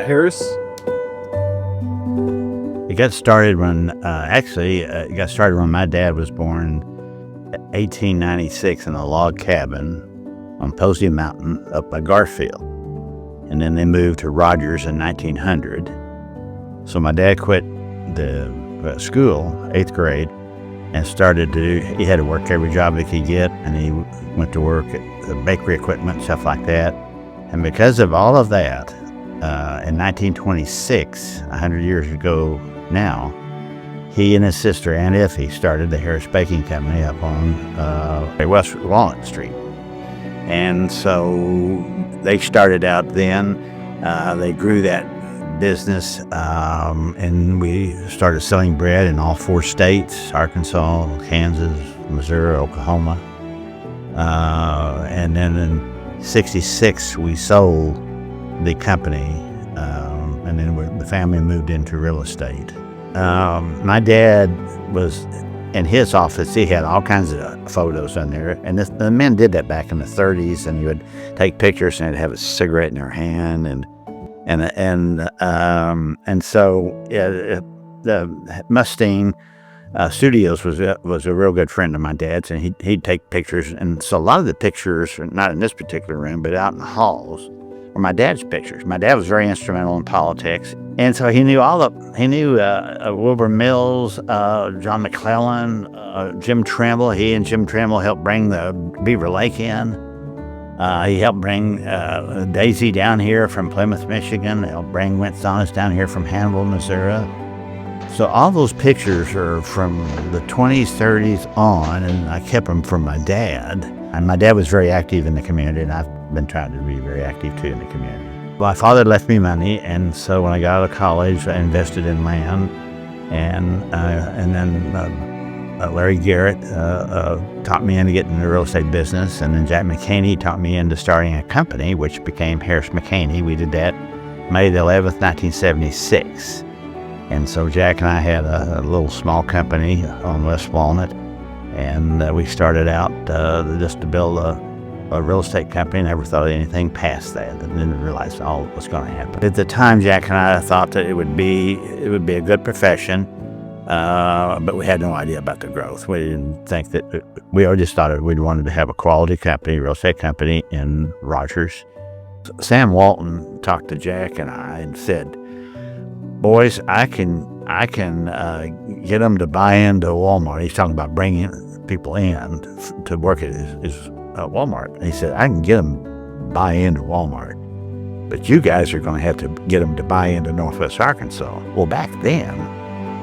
Harris? It got started when, it got started when my dad was born, 1896, in a log cabin on Posey Mountain up by Garfield. And then they moved to Rogers in 1900. So my dad quit the school, 8th grade, and he had to work every job he could get, and he went to work at the bakery equipment, stuff like that. And because of all of that, in 1926, 100 years ago now, he and his sister, Aunt Iffy, started the Harris Baking Company up on West Walnut Street. And so they started out then. They grew that business, and we started selling bread in all 4 states: Arkansas, Kansas, Missouri, Oklahoma. And then in 66, we sold the company, and then the family moved into real estate. My dad was in his office. He had all kinds of photos in there, and the men did that back in the 30s, and you would take pictures and they'd have a cigarette in their hand, and so the Mustang Studios was a real good friend of my dad's, and he'd take pictures, and so a lot of the pictures, not in this particular room, but out in the halls, were my dad's pictures. My dad was very instrumental in politics, and so he knew Wilbur Mills, John McClellan, Jim Trimble. He and Jim Trimble helped bring the Beaver Lake in. He helped bring Daisy down here from Plymouth, Michigan. He helped bring Winston down here from Hannibal, Missouri. So all those pictures are from the 20s, 30s on, and I kept them from my dad. And my dad was very active in the community, and I've been trying to be very active too in the community. My father left me money, and so when I got out of college, I invested in land, and then Larry Garrett taught me into getting the real estate business, and then Jack McHaney taught me into starting a company, which became Harris McHaney. We did that May the 11th, 1976. And so Jack and I had a little small company on West Walnut, and we started out just to build a real estate company. Never thought of anything past that, and then realized all was going to happen. At the time, Jack and I thought that it would be a good profession, but we had no idea about the growth. We didn't think that. We just thought we wanted to have a quality company, real estate company in Rogers. Sam Walton talked to Jack and I and said, "Boys, I can get them to buy into Walmart." He's talking about bringing people in to work at his Walmart. And he said, "I can get them to buy into Walmart, but you guys are going to have to get them to buy into Northwest Arkansas." Well, back then,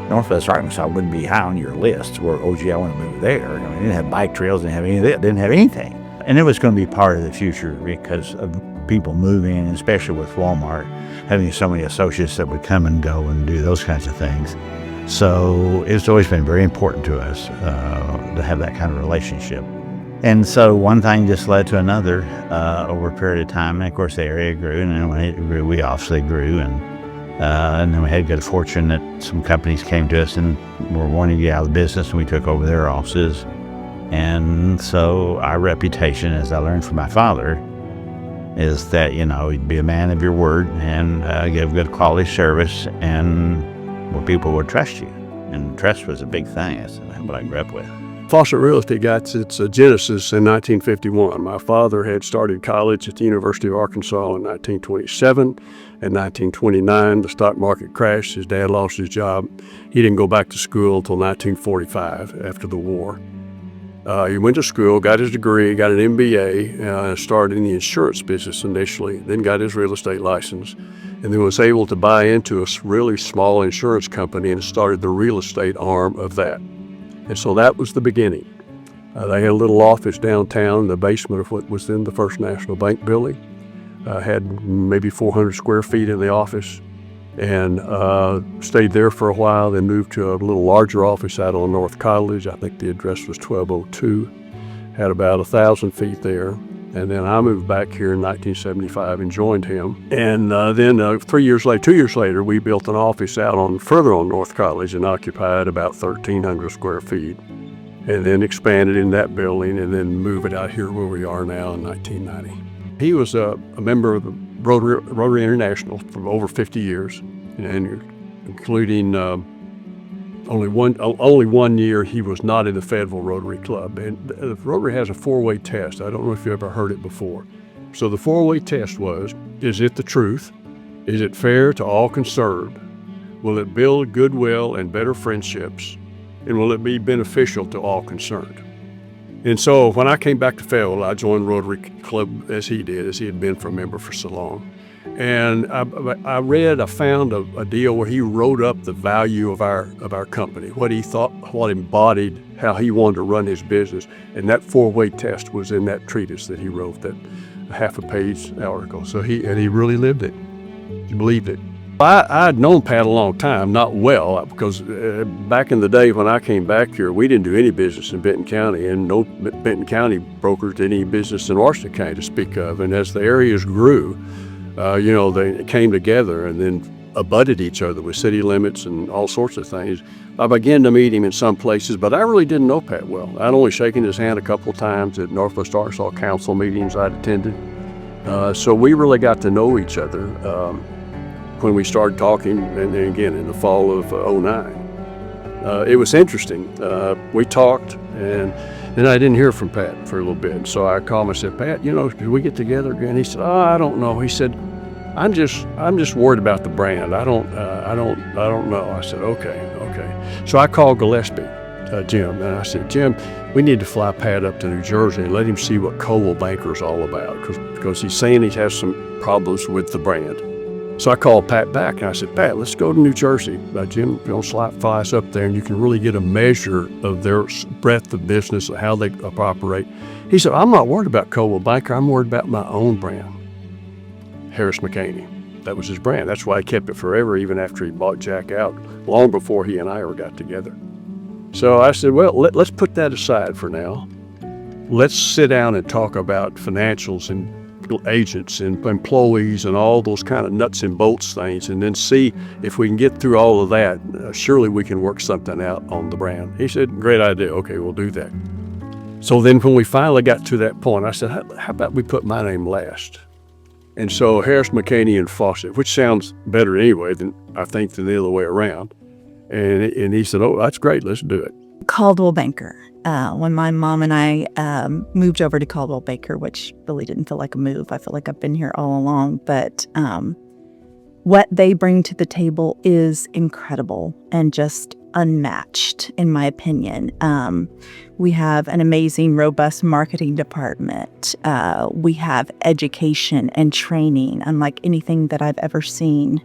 Northwest Arkansas wouldn't be high on your list where, "Oh, gee, I want to move there." I mean, they didn't have bike trails, didn't have any of that, didn't have anything. And it was going to be part of the future because of people moving, especially with Walmart, having so many associates that would come and go and do those kinds of things. So it's always been very important to us to have that kind of relationship. And so one thing just led to another over a period of time. And of course, the area grew, and then when it grew, we obviously grew. And then we had good fortune that some companies came to us and were wanting to get out of the business, and we took over their offices. And so our reputation, as I learned from my father, is that, you'd be a man of your word and give good quality service, and where people would trust you. And trust was a big thing. That's what I grew up with. Faucette Real Estate got its genesis in 1951. My father had started college at the University of Arkansas in 1927. In 1929, the stock market crashed. His dad lost his job. He didn't go back to school until 1945, after the war. He went to school, got his degree, got an MBA, started in the insurance business initially, then got his real estate license, and then was able to buy into a really small insurance company and started the real estate arm of that. And so that was the beginning. They had a little office downtown in the basement of what was then the First National Bank building. Had maybe 400 square feet in the office, and stayed there for a while, then moved to a little larger office out on North College. I think the address was 1202. Had about 1,000 feet there. And then I moved back here in 1975 and joined him. And then 2 years later, we built an office out further on North College and occupied about 1,300 square feet. And then expanded in that building and then moved it out here where we are now in 1990. He was a member of the Rotary International for over 50 years, and including only one year he was not in the Fayetteville Rotary Club. And the Rotary has a 4-way test. I don't know if you ever heard it before. So the 4-way test was, is it the truth? Is it fair to all concerned? Will it build goodwill and better friendships? And will it be beneficial to all concerned? And so when I came back to Fayetteville, I joined Rotary Club as he did, as he had been a member for so long. And I found a deal where he wrote up the value of our company, what he thought, what embodied how he wanted to run his business. And that 4-way test was in that treatise that he wrote, that half-a-page article. So he really lived it. He believed it. I'd known Pat a long time, not well, because back in the day when I came back here, we didn't do any business in Benton County, and no Benton County brokers did any business in Washington County to speak of. And as the areas grew, they came together and then abutted each other with city limits and all sorts of things. I began to meet him in some places, but I really didn't know Pat well. I'd only shaken his hand a couple of times at Northwest Arkansas Council meetings I'd attended. So we really got to know each other when we started talking, and then again in the fall of '09. It was interesting. We talked, and then I didn't hear from Pat for a little bit. So I called him and said, Pat, did we get together again? He said, I don't know. He said, I'm just worried about the brand. I don't know. I said, okay. So I called Gillespie, Jim, and I said, Jim, we need to fly Pat up to New Jersey and let him see what Coldwell Banker's all about, because he's saying he has some problems with the brand. So I called Pat back and I said, Pat, let's go to New Jersey. Jim, fly us up there and you can really get a measure of their breadth of business and how they operate. He said, I'm not worried about Coldwell Banker. I'm worried about my own brand, Harris McHaney. That was his brand. That's why he kept it forever, even after he bought Jack out, long before he and I ever got together. So I said, well, let's put that aside for now. Let's sit down and talk about financials and agents and employees and all those kind of nuts and bolts things, and then see if we can get through all of that. Surely we can work something out on the brand. He said, great idea. Okay, we'll do that. So then when we finally got to that point, I said, how about we put my name last? And so Harris, McHaney, Faucette, which sounds better anyway than the other way around. And he said, oh, that's great. Let's do it. Coldwell Banker. When my mom and I moved over to Coldwell Banker, which really didn't feel like a move. I feel like I've been here all along. But what they bring to the table is incredible and just unmatched, in my opinion. We have an amazing, robust marketing department. We have education and training, unlike anything that I've ever seen.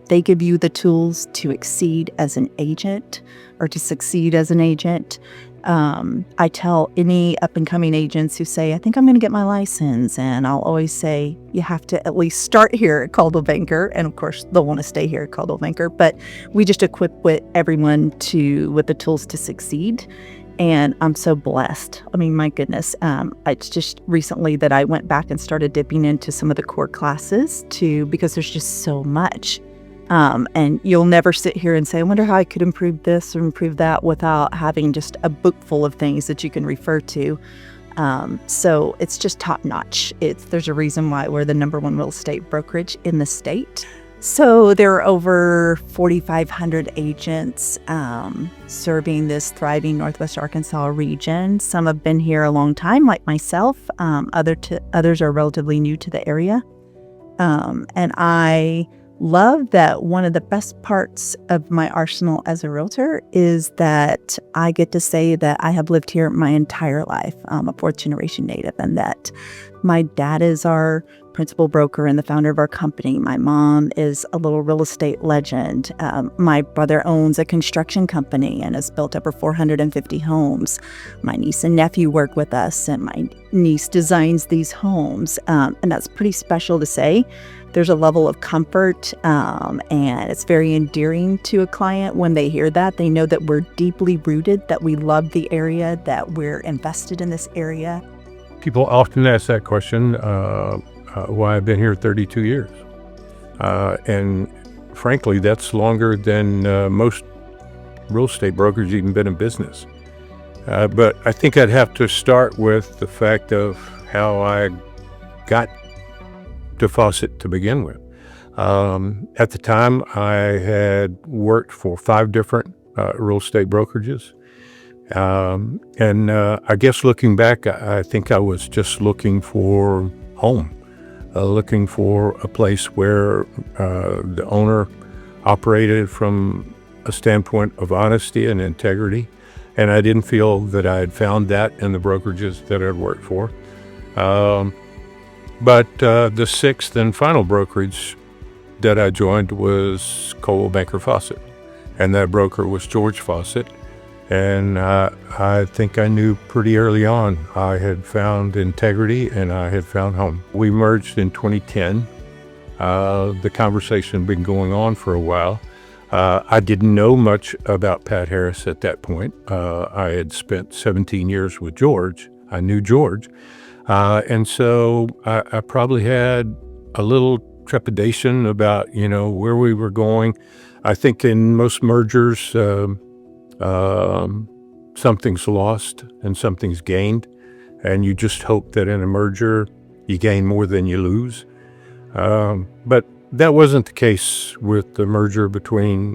They give you the tools to exceed as an agent or to succeed as an agent. I tell any up-and-coming agents who say, I think I'm going to get my license, and I'll always say, you have to at least start here at Coldwell Banker, and of course, they'll want to stay here at Coldwell Banker, but we just equip everyone with the tools to succeed, and I'm so blessed. I mean, my goodness, it's just recently that I went back and started dipping into some of the core classes, because there's just so much. And you'll never sit here and say, I wonder how I could improve this or improve that, without having just a book full of things that you can refer to. So it's just top notch. There's a reason why we're the #1 real estate brokerage in the state. So there are over 4,500 agents serving this thriving Northwest Arkansas region. Some have been here a long time, like myself. Others are relatively new to the area. And I love that one of the best parts of my arsenal as a realtor is that I get to say that I have lived here my entire life. I'm a 4th-generation native, and that my dad is our principal broker and the founder of our company. My mom is a little real estate legend. My brother owns a construction company and has built over 450 homes. My niece and nephew work with us, and my niece designs these homes. And that's pretty special to say. There's a level of comfort, and it's very endearing to a client when they hear that. They know that we're deeply rooted, that we love the area, that we're invested in this area. People often ask that question, why I've been here 32 years. And frankly, that's longer than most real estate brokers even been in business. But I think I'd have to start with the fact of how I got to Faucette to begin with. At the time, I had worked for 5 different real estate brokerages. And I guess looking back, I think I was just looking for home, looking for a place where the owner operated from a standpoint of honesty and integrity. And I didn't feel that I had found that in the brokerages that I'd worked for. But the 6th and final brokerage that I joined was Coldwell Faucette. And that broker was George Faucette. And I think I knew pretty early on I had found integrity and I had found home. We merged in 2010. The conversation had been going on for a while. I didn't know much about Pat Harris at that point. I had spent 17 years with George. I knew George. And so I probably had a little trepidation about, where we were going. I think in most mergers, something's lost and something's gained. And you just hope that in a merger, you gain more than you lose. But that wasn't the case with the merger between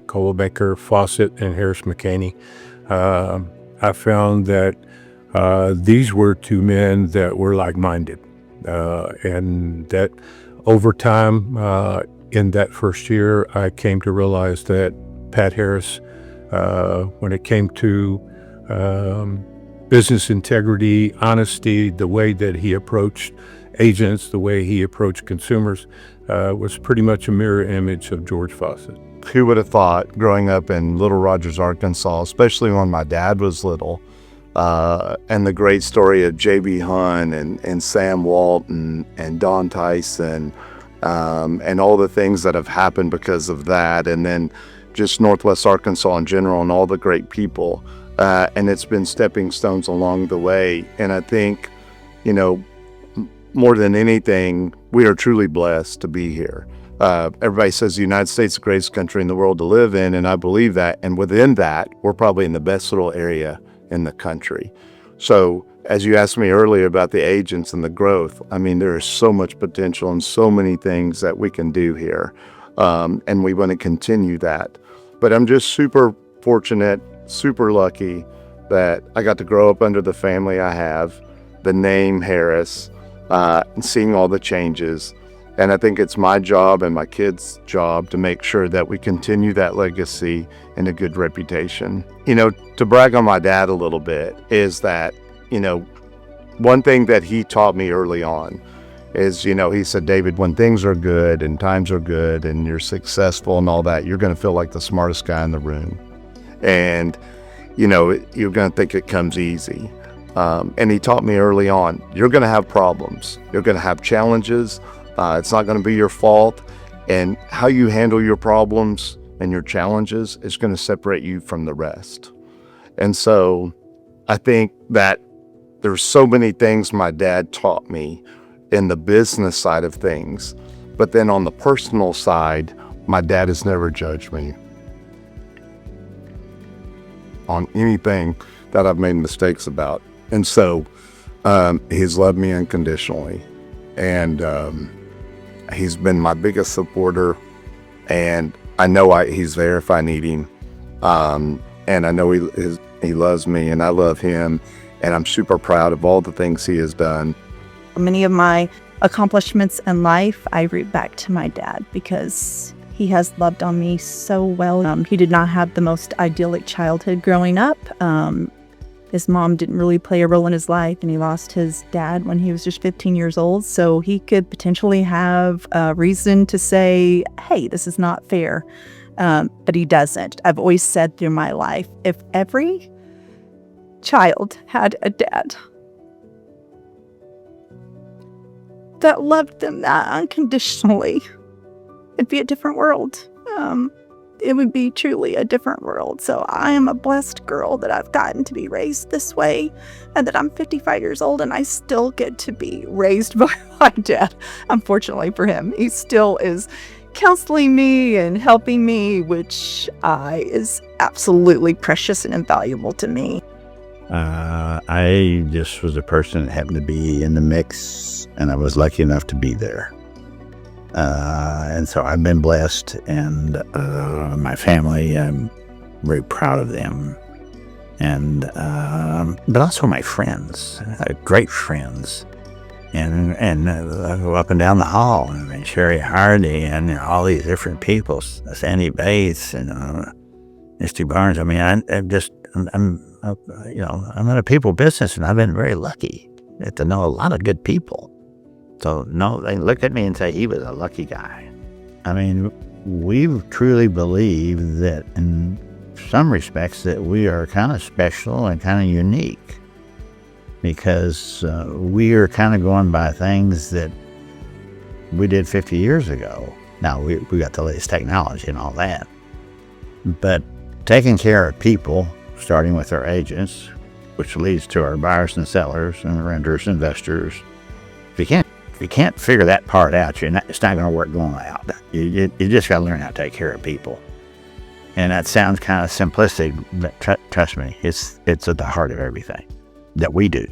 Coldwell Faucette and Harris McHaney. I found that these were 2 men that were like-minded, and that over time, in that first year, I came to realize that Pat Harris, when it came to business integrity, honesty, the way that he approached agents, the way he approached consumers, was pretty much a mirror image of George Faucette. Who would have thought, growing up in Little Rogers, Arkansas, especially when my dad was little, and the great story of J.B. Hunt and Sam Walton and Don Tyson, and all the things that have happened because of that, and then just Northwest Arkansas in general and all the great people. And it's been stepping stones along the way. And I think, more than anything, we are truly blessed to be here. Everybody says the United States is the greatest country in the world to live in, and I believe that. And within that, we're probably in the best little area in the country. So as you asked me earlier about the agents and the growth, there is so much potential and so many things that we can do here. And we want to continue that. But I'm just super fortunate, super lucky that I got to grow up under the family I have, the name Harris, and seeing all the changes. And I think it's my job and my kids' job to make sure that we continue that legacy and a good reputation. To brag on my dad a little bit is that, one thing that he taught me early on is, he said, David, when things are good and times are good and you're successful and all that, you're going to feel like the smartest guy in the room. And, you're going to think it comes easy. And he taught me early on, you're going to have problems. You're going to have challenges. It's not going to be your fault. And how you handle your problems and your challenges is going to separate you from the rest. And so I think that there's so many things my dad taught me in the business side of things. But then on the personal side, my dad has never judged me on anything that I've made mistakes about. And so he's loved me unconditionally. And he's been my biggest supporter. And I know he's there if I need him. And I know he loves me and I love him. And I'm super proud of all the things he has done. Many of my accomplishments in life, I root back to my dad because he has loved on me so well. He did not have the most idyllic childhood growing up. His mom didn't really play a role in his life, and he lost his dad when he was just 15 years old. So he could potentially have a reason to say, hey, this is not fair. But he doesn't. I've always said through my life, if every child had a dad that loved them that unconditionally, it'd be a different world. It would be truly a different world. So I am a blessed girl that I've gotten to be raised this way, and that I'm 55 years old and I still get to be raised by my dad. Unfortunately for him, he still is counseling me and helping me, which is absolutely precious and invaluable to me. I just was a person that happened to be in the mix, and I was lucky enough to be there. And so I've been blessed, and my family, I'm very proud of them. And but also my friends, great friends. And I go up and down the hall, I mean, Sherry Hardy and all these different people, Sandy Bates and Misty Barnes. I mean, I'm in a people business, and I've been very lucky to know a lot of good people. So no, they look at me and say he was a lucky guy. I mean, we truly believe that in some respects that we are kind of special and kind of unique, because we are kind of going by things that we did 50 years ago. Now, we got the latest technology and all that. But taking care of people, starting with our agents, which leads to our buyers and sellers and renters, investors. If you can't figure that part out, it's not going to work going out. You just got to learn how to take care of people. And that sounds kind of simplistic, but trust me, it's at the heart of everything that we do.